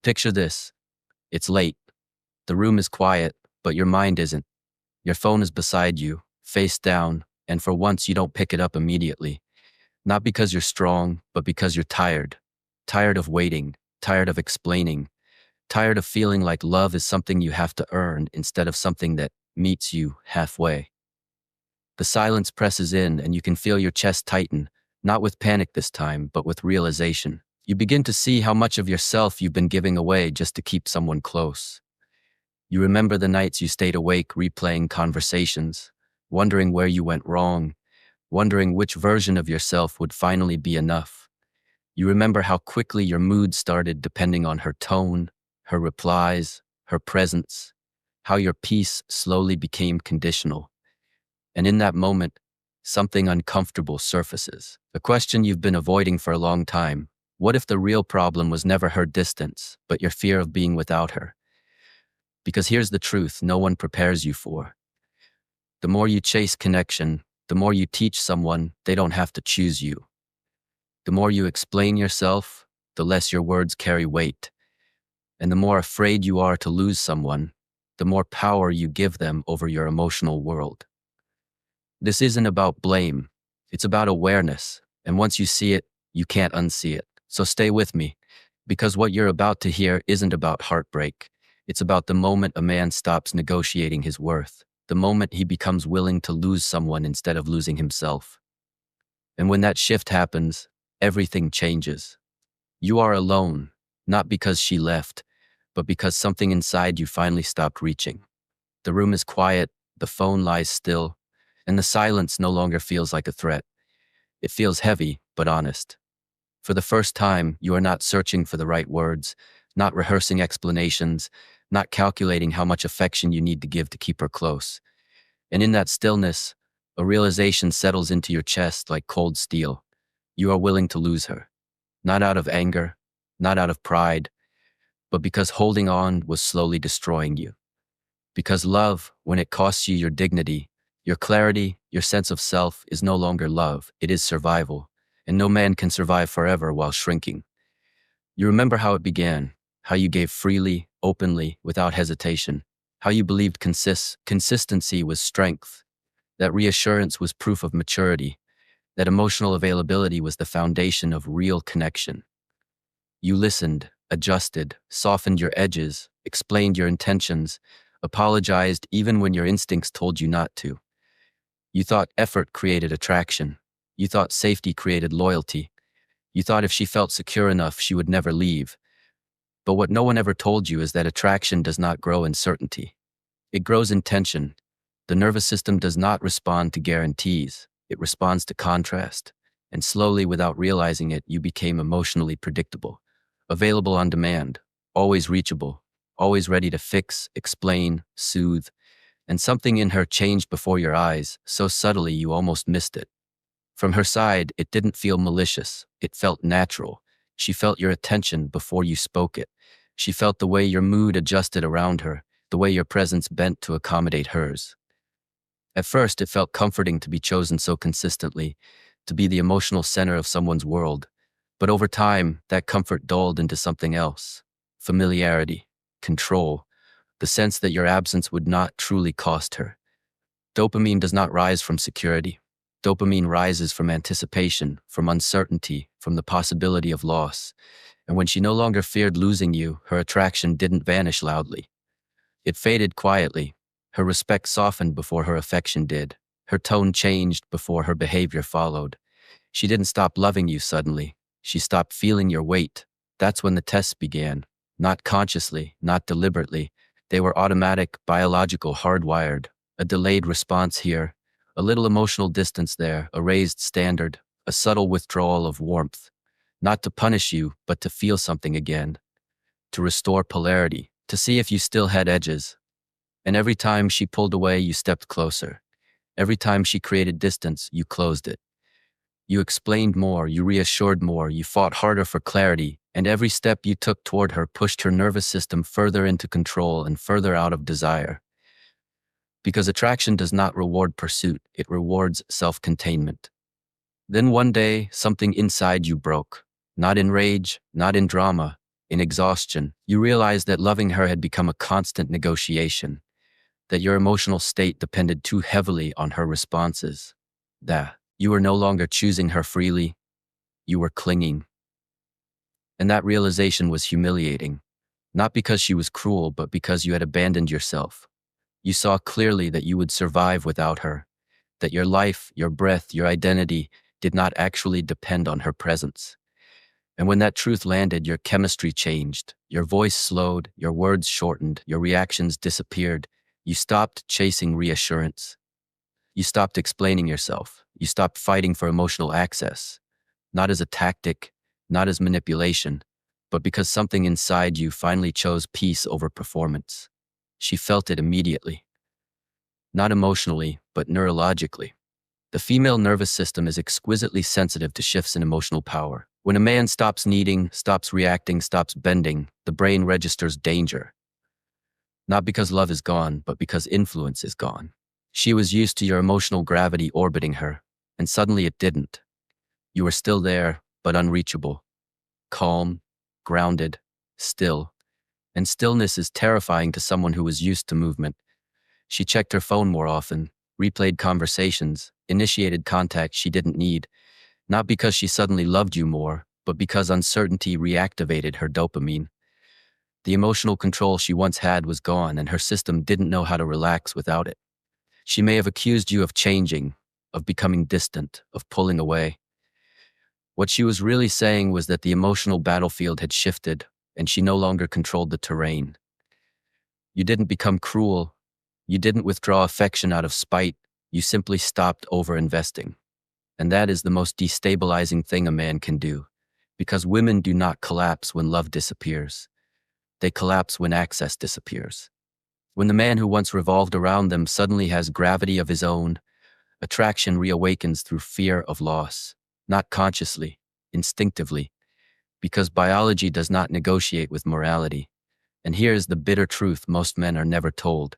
Picture this. It's late. The room is quiet, but your mind isn't. Your phone is beside you, face down, and for once you don't pick it up immediately. Not because you're strong, but because you're tired. Tired of waiting, tired of explaining, tired of feeling like love is something you have to earn instead of something that meets you halfway. The silence presses in and you can feel your chest tighten, not with panic this time, but with realization. You begin to see how much of yourself you've been giving away just to keep someone close. You remember the nights you stayed awake replaying conversations, wondering where you went wrong, wondering which version of yourself would finally be enough. You remember how quickly your mood started depending on her tone, her replies, her presence, how your peace slowly became conditional. And in that moment, something uncomfortable surfaces. A question you've been avoiding for a long time. What if the real problem was never her distance, but your fear of being without her? Because here's the truth no one prepares you for. The more you chase connection, the more you teach someone they don't have to choose you. The more you explain yourself, the less your words carry weight. And the more afraid you are to lose someone, the more power you give them over your emotional world. This isn't about blame. It's about awareness. And once you see it, you can't unsee it. So stay with me, because what you're about to hear isn't about heartbreak. It's about the moment a man stops negotiating his worth, the moment he becomes willing to lose someone instead of losing himself. And when that shift happens, everything changes. You are alone, not because she left, but because something inside you finally stopped reaching. The room is quiet, the phone lies still, and the silence no longer feels like a threat. It feels heavy, but honest. For the first time, you are not searching for the right words, not rehearsing explanations, not calculating how much affection you need to give to keep her close. And in that stillness, a realization settles into your chest like cold steel. You are willing to lose her. Not out of anger, not out of pride, but because holding on was slowly destroying you. Because love, when it costs you your dignity, your clarity, your sense of self, is no longer love, it is survival. And no man can survive forever while shrinking. You remember how it began, how you gave freely, openly, without hesitation, how you believed consistency was strength, that reassurance was proof of maturity, that emotional availability was the foundation of real connection. You listened, adjusted, softened your edges, explained your intentions, apologized even when your instincts told you not to. You thought effort created attraction. You thought safety created loyalty. You thought if she felt secure enough, she would never leave. But what no one ever told you is that attraction does not grow in certainty. It grows in tension. The nervous system does not respond to guarantees. It responds to contrast. And slowly, without realizing it, you became emotionally predictable. Available on demand, always reachable, always ready to fix, explain, soothe. And something in her changed before your eyes, so subtly you almost missed it. From her side, it didn't feel malicious. It felt natural. She felt your attention before you spoke it. She felt the way your mood adjusted around her, the way your presence bent to accommodate hers. At first, it felt comforting to be chosen so consistently, to be the emotional center of someone's world. But over time, that comfort dulled into something else. Familiarity, control, the sense that your absence would not truly cost her. Dopamine does not rise from security. Dopamine rises from anticipation, from uncertainty, from the possibility of loss. And when she no longer feared losing you, her attraction didn't vanish loudly. It faded quietly. Her respect softened before her affection did. Her tone changed before her behavior followed. She didn't stop loving you suddenly. She stopped feeling your weight. That's when the tests began. Not consciously, not deliberately. They were automatic, biological, hardwired. A delayed response here, a little emotional distance there, a raised standard, a subtle withdrawal of warmth. Not to punish you, but to feel something again. To restore polarity, to see if you still had edges. And every time she pulled away, you stepped closer. Every time she created distance, you closed it. You explained more, you reassured more, you fought harder for clarity, and every step you took toward her pushed her nervous system further into control and further out of desire. Because attraction does not reward pursuit, it rewards self-containment. Then one day, something inside you broke. Not in rage, not in drama, in exhaustion, you realized that loving her had become a constant negotiation, that your emotional state depended too heavily on her responses, that you were no longer choosing her freely, you were clinging. And that realization was humiliating, not because she was cruel, but because you had abandoned yourself. You saw clearly that you would survive without her, that your life, your breath, your identity did not actually depend on her presence. And when that truth landed, your chemistry changed. Your voice slowed, your words shortened, your reactions disappeared. You stopped chasing reassurance. You stopped explaining yourself. You stopped fighting for emotional access, not as a tactic, not as manipulation, but because something inside you finally chose peace over performance. She felt it immediately, not emotionally, but neurologically. The female nervous system is exquisitely sensitive to shifts in emotional power. When a man stops needing, stops reacting, stops bending, the brain registers danger. Not because love is gone, but because influence is gone. She was used to your emotional gravity orbiting her, and suddenly it didn't. You were still there, but unreachable. Calm, grounded, still. And stillness is terrifying to someone who was used to movement. She checked her phone more often, replayed conversations, initiated contact she didn't need, not because she suddenly loved you more, but because uncertainty reactivated her dopamine. The emotional control she once had was gone, and her system didn't know how to relax without it. She may have accused you of changing, of becoming distant, of pulling away. What she was really saying was that the emotional battlefield had shifted, and she no longer controlled the terrain. You didn't become cruel. You didn't withdraw affection out of spite. You simply stopped over-investing. And that is the most destabilizing thing a man can do, because women do not collapse when love disappears. They collapse when access disappears. When the man who once revolved around them suddenly has gravity of his own, attraction reawakens through fear of loss, not consciously, instinctively, because biology does not negotiate with morality. And here is the bitter truth most men are never told.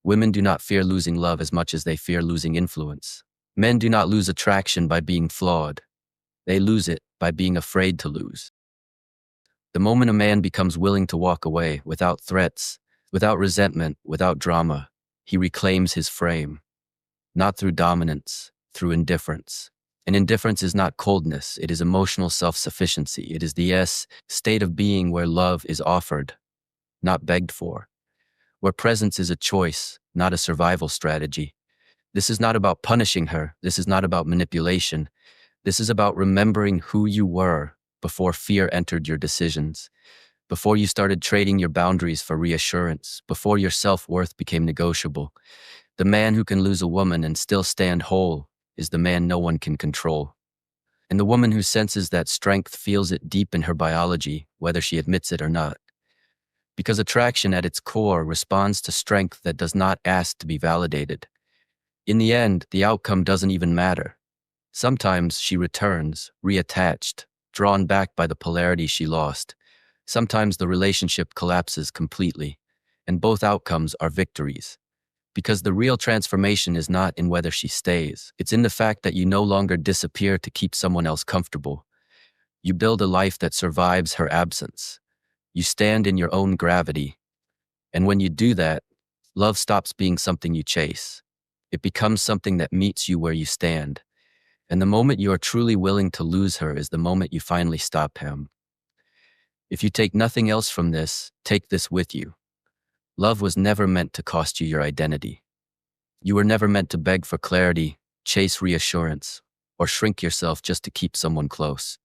Women do not fear losing love as much as they fear losing influence. Men do not lose attraction by being flawed. They lose it by being afraid to lose. The moment a man becomes willing to walk away without threats, without resentment, without drama, he reclaims his frame. Not through dominance, through indifference. And indifference is not coldness, it is emotional self-sufficiency. It is the state of being where love is offered, not begged for. Where presence is a choice, not a survival strategy. This is not about punishing her. This is not about manipulation. This is about remembering who you were before fear entered your decisions, before you started trading your boundaries for reassurance, before your self-worth became negotiable. The man who can lose a woman and still stand whole is the man no one can control. And the woman who senses that strength feels it deep in her biology, whether she admits it or not. Because attraction at its core responds to strength that does not ask to be validated. In the end, the outcome doesn't even matter. Sometimes she returns, reattached, drawn back by the polarity she lost. Sometimes the relationship collapses completely, and both outcomes are victories. Because the real transformation is not in whether she stays. It's in the fact that you no longer disappear to keep someone else comfortable. You build a life that survives her absence. You stand in your own gravity. And when you do that, love stops being something you chase. It becomes something that meets you where you stand. And the moment you are truly willing to lose her is the moment you finally stop him. If you take nothing else from this, take this with you. Love was never meant to cost you your identity. You were never meant to beg for clarity, chase reassurance, or shrink yourself just to keep someone close.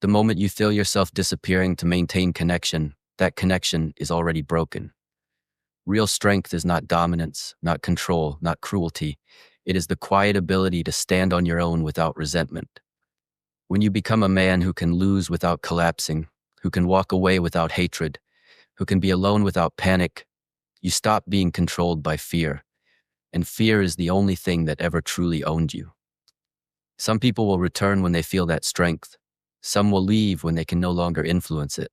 The moment you feel yourself disappearing to maintain connection, that connection is already broken. Real strength is not dominance, not control, not cruelty. It is the quiet ability to stand on your own without resentment. When you become a man who can lose without collapsing, who can walk away without hatred, who can be alone without panic, you stop being controlled by fear. And fear is the only thing that ever truly owned you. Some people will return when they feel that strength. Some will leave when they can no longer influence it.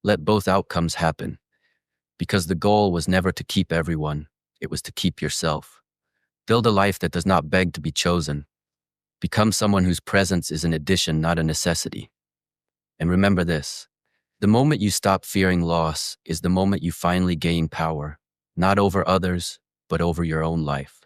Let both outcomes happen. Because the goal was never to keep everyone, it was to keep yourself. Build a life that does not beg to be chosen. Become someone whose presence is an addition, not a necessity. And remember this: The moment you stop fearing loss is the moment you finally gain power, not over others, but over your own life.